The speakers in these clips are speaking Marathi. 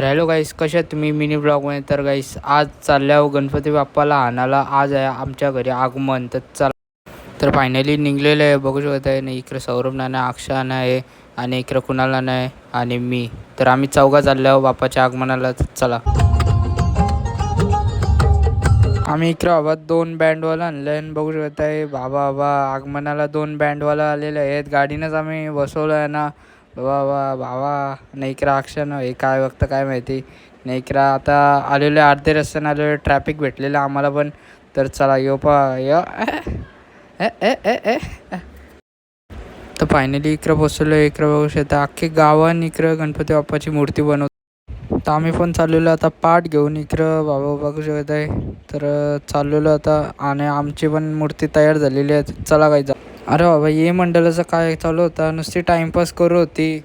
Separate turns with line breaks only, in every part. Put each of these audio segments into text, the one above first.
हॅलो गाईस, कशा आहेत तुम्ही मिनी ब्लॉगमध्ये. तर गाईस आज चालल्या गणपती बाप्पाला आणायला. आज आहे आमच्या घरी आगमन. तर चला, तर फायनली निघलेलं आहे. बघू शकत आहे ना, इकडे सौरभ नाना, अक्षा आहे आणि इकडे कुणाला नाही आणि मी. तर आम्ही चौघा चाललो बाप्पाच्या आगमनाला. तर चला, आम्ही इकडे बाबा 2 बँडवाला आणलं आणि बघू शकत आहे बाबा बाबा आगमनाला 2 बँडवाला आलेले आहेत. गाडीनंच आम्ही बसवलं आहे ना. बाबा बाबा भावा नाही इकडं अक्षर हे काय बघतं काय माहिती. नाही इकडं आता आलेले अर्धे रस्त्याने आलेले, ट्रॅफिक भेटलेलं आम्हाला पण. तर चला यो पा य ए ए ए ए तर फायनली इकडं बसवलं. इकडं बघू शकता अख्खे गावान इकडं गणपती बाप्पाची मूर्ती बनवतो. तर आम्ही पण चाललेलो आता पाठ घेऊन इकडं बाबा बघू शकत आहे. तर चाललेलो आता आणि आमची पण मूर्ती तयार झालेली आहे. चला काय जा. अरे बाबा ये मंडळाचं काय चालू होता, नुसती टाइमपास करू होती.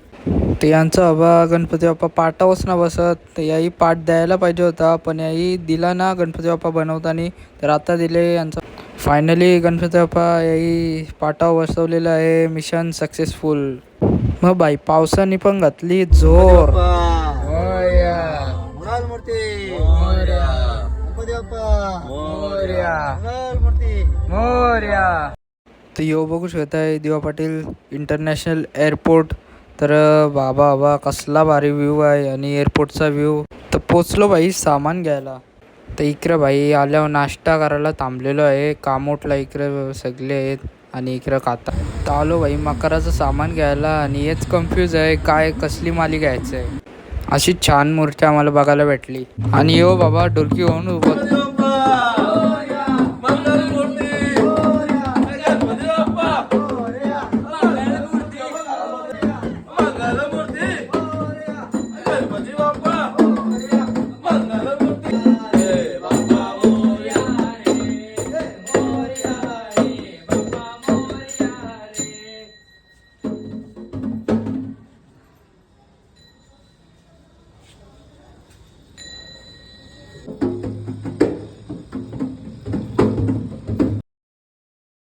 ते यांचं बाबा गणपती बाप्पा पाठावच ना बसत. तर याही पाठ द्यायला पाहिजे होता, पण याही दिला ना गणपती बाप्पा बनवताना. तर आता दिले यांचं. फायनली गणपती बाप्पा याही पाठावर बसवलेलं आहे. Mission successful. मग बाई पावसाने पण घातली जोर. तर यो बघू शकत आहे दिवा पाटील इंटरनॅशनल एअरपोर्ट. तर बाबा बाबा कसला भारी व्ह्यू आहे आणि एअरपोर्टचा व्ह्यू. तर पोचलो बाई सामान घ्यायला. तर इकडं भाई आल्यावर नाश्ता करायला थांबलेलो आहे. कामोठला इकडं सगळे आहेत आणि इकडं खाता. तर आलो भाई मकराचं सामान घ्यायला आणि हेच कन्फ्यूज आहे काय कसली माली घ्यायचं आहे. अशी छान मूर्ती आम्हाला बघायला भेटली आणि यो बाबा डुरकी होऊन उभं.